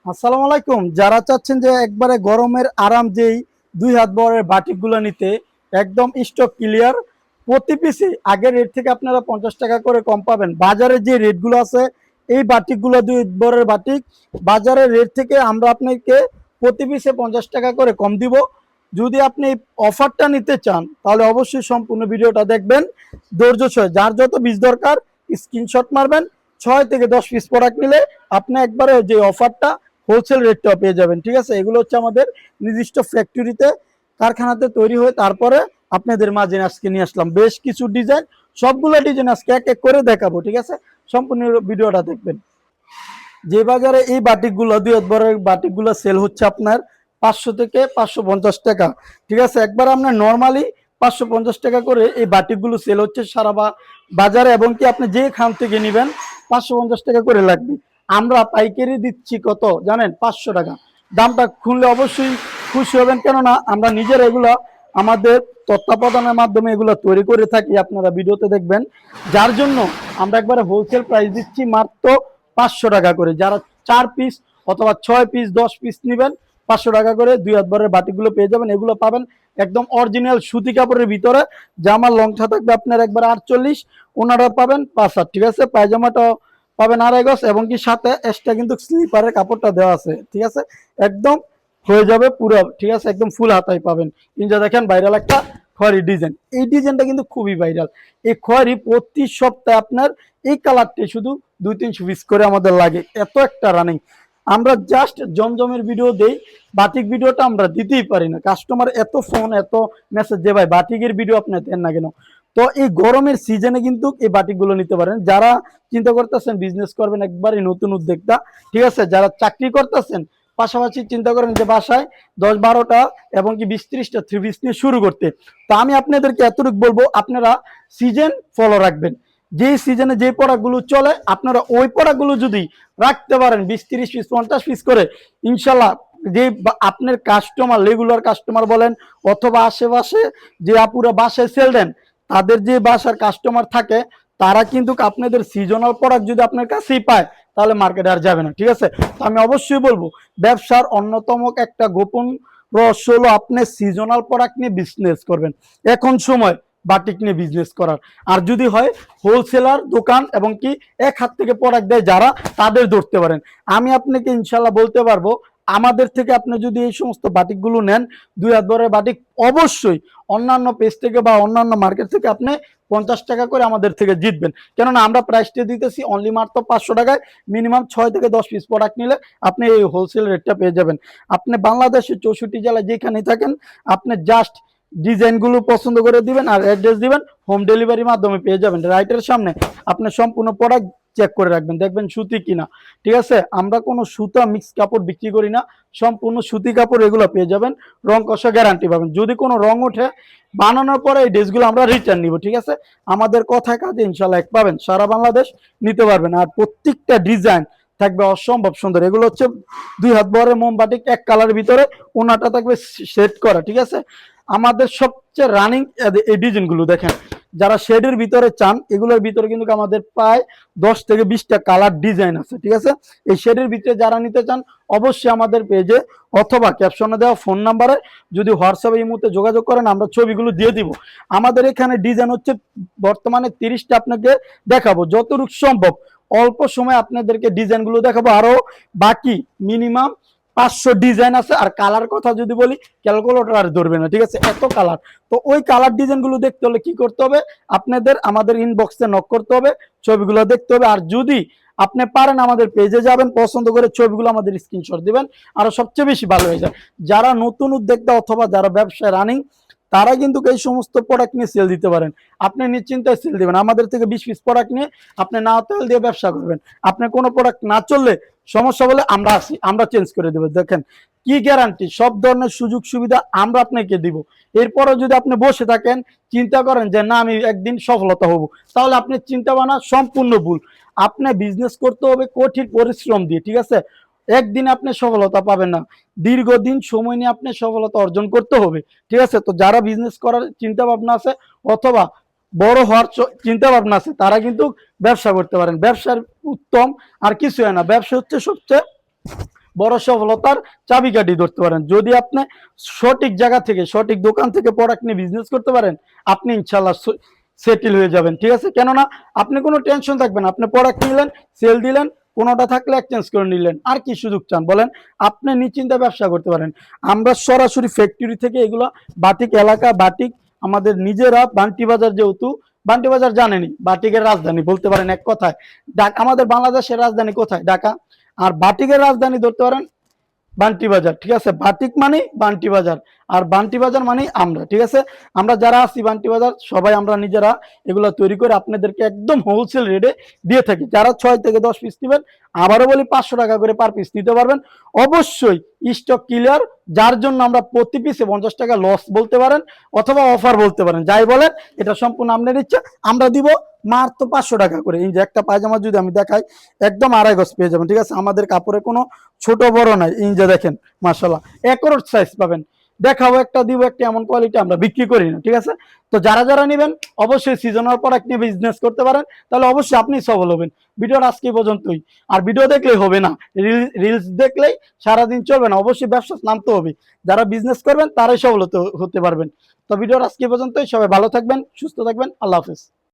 আসসালামু আলাইকুম। যারা চাচ্ছেন যে একবারে গরমের আরাম যেই 2 হাত বহরের বাটিকগুলো নিতে, একদম স্টক ক্লিয়ার। প্রতি পিসে আগের রেট থেকে আপনারা 50 টাকা করে কম পাবেন। বাজারে যে রেটগুলো আছে এই বাটিকগুলো 2 হাত বহরের বাটিক বাজারের রেট থেকে আমরা আপনাকে প্রতি পিসে 50 টাকা করে কম দিব। যদি আপনি এই অফারটা নিতে চান তাহলে অবশ্যই সম্পূর্ণ ভিডিওটা দেখবেন ধৈর্য সহ। যার যত পিস দরকার স্ক্রিনশট মারবেন। 6 থেকে 10 পিস প্রোডাক্ট নিলে আপনি একবারে যে অফারটা হোলসেল রেটটা পেয়ে যাবেন। ঠিক আছে, এগুলো হচ্ছে আমাদের নির্দিষ্ট ফ্যাক্টরিতে কারখানাতে তৈরি হয়ে তারপরে আপনাদের মাঝে আজকে নিয়ে আসলাম বেশ কিছু ডিজাইন। সবগুলো ডিজাইন আজকে এক এক করে দেখাবো। ঠিক আছে, সম্পূর্ণ ভিডিওটা দেখবেন। যে বাজারে এই বাটিকগুলো 2 হাত বাটিকগুলো সেল হচ্ছে আপনার 500 থেকে 550 টাকা। ঠিক আছে, একবার আপনার নর্মালি 550 টাকা করে এই বাটিকগুলো সেল হচ্ছে সারা বাজারে, এবং কি আপনি যে খান থেকে নেবেন 550 টাকা করে লাগবে। আমরা পাইকারি দিচ্ছি কত জানেন? 500 টাকা। দামটা খুললে অবশ্যই খুশি হবেন, কেননা আমরা নিজের এগুলো আমাদের তত্ত্বাবধানের মাধ্যমে এগুলো তৈরি করে থাকি, আপনারা ভিডিওতে দেখবেন। যার জন্য আমরা একবারে হোলসেল প্রাইস দিচ্ছি মাত্র 500 টাকা করে। যারা 4 পিস অথবা 6 পিস 10 পিস নেবেন 500 টাকা করে 2 হাত বরের বাটিকগুলো পেয়ে যাবেন। এগুলো পাবেন একদম অরিজিনাল সুতি কাপড়ের ভিতরে। জামার লংটা থাকবে আপনার একবার 48, ওনারা পাবেন 5 হাত। ঠিক আছে, পায়জামাটা পাবেন 2.5 গজ, এবং কি সাথে এক্সট্রা কিন্তু স্লিপারের কাপড়টা দেওয়া আছে। ঠিক আছে, একদম হয়ে যাবে পুরো। ঠিক আছে, একদম ফুল হাতায় পাবেন। ইনজা দেখেন ভাইরাল একটা খয়েরি ডিজাইন। এই ডিজাইনটা কিন্তু খুবই ভাইরাল। এই খয়েরি প্রতি সপ্তাহে আপনার এই কালারটি শুধু 200-300 পিস করে আমাদের লাগে, এত একটা রানিং। আমরা জাস্ট জমজমের ভিডিও দেই, বাটিক ভিডিওটা আমরা দিতেই পারি না। কাস্টমার এত ফোন এত মেসেজ যে ভাই বাটিকের ভিডিও আপনি দেন না কেন। তো এই গরমের সিজনে কিন্তু এই বাটিকগুলো নিতে পারেন। যারা চিন্তা করতেছেন বিজনেস করবেন, একবারই নতুন উদ্যোক্তা, ঠিক আছে, যারা চাকরি করতেছেন পাশাপাশি চিন্তা করেন যে বাসায় 10-12টা এবং কি 20-30টা 3 পিস নিয়ে শুরু করতে, তো আমি আপনাদেরকে এতটুকু বলবো, আপনারা সিজন ফলো রাখবেন। যে সিজনে যে প্রোডাক্টগুলো চলে আপনারা ওই প্রোডাক্টগুলো যদি রাখতে পারেন 20-30 পিস 50 পিস করে, ইনশাল্লাহ যে আপনার কাস্টমার রেগুলার কাস্টমার বলেন অথবা আশেপাশে যে আপুরা বাসায় সেল দেন, তাদের যে বাসার কাস্টমার থাকে তারা কিন্তু আপনাদের সিজনাল প্রোডাক্ট যদি আপনার কাছেই পায় তাহলে মার্কেটে আর যাবে না। ঠিক আছে, তো আমি অবশ্যই বলবো ব্যবসার অন্যতম একটা গোপন রহস্য হলো আপনি সিজনাল প্রোডাক্ট নিয়ে বিজনেস করবেন। এখন সময় বাটিক নিয়ে বিজনেস করার। আর যদি হয় হোলসেলার দোকান এবং কি এক হাত থেকে প্রোডাক্ট দেয় যারা, তাদের ধরতে পারেন। আমি আপনাকে ইনশাল্লাহ বলতে পারবো আমাদের থেকে আপনি যদি এই সমস্ত বাটিকগুলো নেন 2 হাত বরের বাটিক, অবশ্যই অন্যান্য পেজ থেকে বা অন্যান্য মার্কেট থেকে আপনি 50 টাকা করে আমাদের থেকে জিতবেন। কেননা আমরা প্রাইসটা দিতেছি অনলি মাত্র 500 টাকায়। মিনিমাম 6 থেকে 10 পিস প্রোডাক্ট নিলে আপনি এই হোলসেল রেটটা পেয়ে যাবেন। আপনি বাংলাদেশের 64 জেলায় যেখানেই থাকেন, আপনি জাস্ট ডিজাইনগুলো পছন্দ করে দিবেন আর অ্যাড্রেস দিবেন, হোম ডেলিভারির মাধ্যমে পেয়ে যাবেন। রাইটের সামনে আপনি সম্পূর্ণ প্রোডাক্ট চেক করে রাখবেন, দেখবেন সুতি কিনা। ঠিক আছে, আমরা কোনো সুতা মিক্স কাপড় বিক্রি করি না, সম্পূর্ণ সুতি কাপড় এগুলো পেয়ে যাবেন। রং কষা গ্যারান্টি পাবেন। যদি কোনো রং ওঠে বানানোর পরে এই ড্রেসগুলো আমরা রিটার্ন নিব। ঠিক আছে, আমাদের কথায় কাজে ইনশাল্লাহ এক পাবেন, সারা বাংলাদেশ নিতে পারবেন। আর প্রত্যেকটা ডিজাইন থাকবে অসম্ভব সুন্দর। এগুলো হচ্ছে 2 হাত বহরের মোমবাটিক এক কালারের ভিতরে, ওনাটা থাকবে সেট করা। ঠিক আছে, আমাদের সবচেয়ে রানিং এই ডিজাইনগুলো দেখেন। যারা শেডের ভিতরে চান, এগুলোর ভিতরে কিন্তু আমাদের প্রায় 10 থেকে 20টা কালার ডিজাইন আছে। ঠিক আছে, এই শেডের ভিতরে যারা নিতে চান অবশ্যই আমাদের পেজে অথবা ক্যাপশনে দেওয়া ফোন নাম্বারে যদি হোয়াটসঅ্যাপে এই মুহূর্তে যোগাযোগ করেন আমরা ছবিগুলো দিয়ে দিব। আমাদের এখানে ডিজাইন হচ্ছে বর্তমানে 30টা আপনাকে দেখাবো যতটুকু সম্ভব। অল্প সময় আপনাদেরকে ডিজাইনগুলো দেখাবো, আরো বাকি মিনিমাম 500 ডিজাইন আছে। আর কালার কথা যদি বলি ক্যালকুলেটর আর ধরবে না। ঠিক আছে, এত কালার। তো ওই কালার ডিজাইনগুলো দেখতে হলে কি করতে হবে? আপনাদের আমাদের ইনবক্সে নক করতে হবে, ছবিগুলো দেখতে হবে। আর যদি আপনি পারেন আমাদের পেজে যাবেন, পছন্দ করে ছবিগুলো আমাদের স্ক্রিনশট দিবেন, আরো সবচেয়ে বেশি ভালো হয়ে যায়। যারা নতুন উদ্যোক্তা অথবা যারা ব্যবসায় রানিং, তারা কিন্তু এই সমস্ত প্রোডাক্ট নিয়ে সেল দিতে পারেন। আপনি নিশ্চিন্তায় সেল দিবেন। আমাদের থেকে 20 পিস প্রোডাক্ট নিয়ে আপনি না তেল দিয়ে ব্যবসা করবেন। আপনি কোনো প্রোডাক্ট না চললে সমস্যা বলে আমরা আসি, আমরা চেঞ্জ করে দেবো। দেখেন কি গ্যারান্টি, সব ধরনের সুযোগ সুবিধা আমরা আপনাকে দিব। এরপরও যদি আপনি বসে থাকেন চিন্তা করেন যে না আমি একদিন সফলতা হব, তাহলে আপনি চিন্তা ভাবনা সম্পূর্ণ ভুল। আপনি বিজনেস করতে হবে কঠিন পরিশ্রম দিয়ে। ঠিক আছে, একদিন আপনি সফলতা পাবেন না, দীর্ঘদিন সময় নিয়ে আপনি সফলতা অর্জন করতে হবে। ঠিক আছে, তো যারা বিজনেস করার চিন্তা ভাবনা আছে অথবা বড় হওয়ার চিন্তা ভাবনা আছে তারা কিন্তু ব্যবসা করতে পারেন। ব্যবসার উত্তম আর কিছু হয় না, ব্যবসা হচ্ছে সবচেয়ে বড় সফলতার চাবিকাঠি ধরতে পারেন। যদি আপনি সঠিক জায়গা থেকে সঠিক দোকান থেকে প্রোডাক্ট নিয়ে বিজনেস করতে পারেন, আপনি ইনশাল্লাহ সেটেল হয়ে যাবেন। ঠিক আছে, কেননা আপনি কোনো টেনশন থাকবেন না, আপনি প্রোডাক্ট নিলেন, সেল দিলেন, কোনোটা থাকলে এক্সচেঞ্জ করে নিলেন, আর কি সুযোগ চান বলেন? আপনি নিশ্চিন্তে ব্যবসা করতে পারেন। আমরা সরাসরি ফ্যাক্টরি থেকে এগুলো বাটিক এলাকা, বাটিক আমাদের নিজেরা, বান্টি বাজার, যেহেতু বান্টি বাজার জানেনি বাটিকের রাজধানী বলতে পারেন এক কথায়। আমাদের বাংলাদেশের রাজধানী কোথায়? ঢাকা। আর বাটিকের রাজধানী ধরতে পারেন বান্টি বাজার। ঠিক আছে, বাটিক মানে বান্টি বাজার, আর বান্টি বাজার মানে আমরা। ঠিক আছে, আমরা যারা আছি বান্টি বাজার সবাই আমরা নিজেরা এগুলো তৈরি করে আপনাদেরকে একদম হোলসেল রেটে দিয়ে থাকি। যারা 6 থেকে 10 পিস নেবেন, আবারও বলি 500 টাকা করে পার পিস নিতে পারবেন। অবশ্যই স্টক ক্লিয়ার, যার জন্য আমরা প্রতি পিসে 50 টাকা লস বলতে পারেন অথবা অফার বলতে পারেন, যাই বলেন, এটা সম্পূর্ণ আপনার ইচ্ছা। আমরা দিব মাত্র 500 টাকা করে। এই যে একটা পায়জামা যদি আমি দেখাই, একদম 2.5 গজ পেয়ে যাবেন। ঠিক আছে, আমাদের কাপড়ে কোনো ছোট বড় নাই। এই যে দেখেন, মাশাআল্লাহ একরোট সাইজ পাবেন। দেখাবো একটা, দিব একটা, এমন কোয়ালিটি আমরা বিক্রি করি না। ঠিক আছে, তো যারা যারা নেবেন অবশ্যই সিজনাল প্রোডাক্ট নিয়ে বিজনেস করতে পারেন, তাহলে অবশ্যই আপনি সফল হবেন। ভিডিওটা আজকে পর্যন্তই। আর ভিডিও দেখলেই হবে না, রিলস দেখলেই সারাদিন চলবে না, অবশ্যই ব্যবসা নামতে হবে। যারা বিজনেস করবেন তারাই সফল হতে পারবেন। তো ভিডিওটা আজকে পর্যন্তই। সবাই ভালো থাকবেন, সুস্থ থাকবেন, আল্লাহ হাফেজ।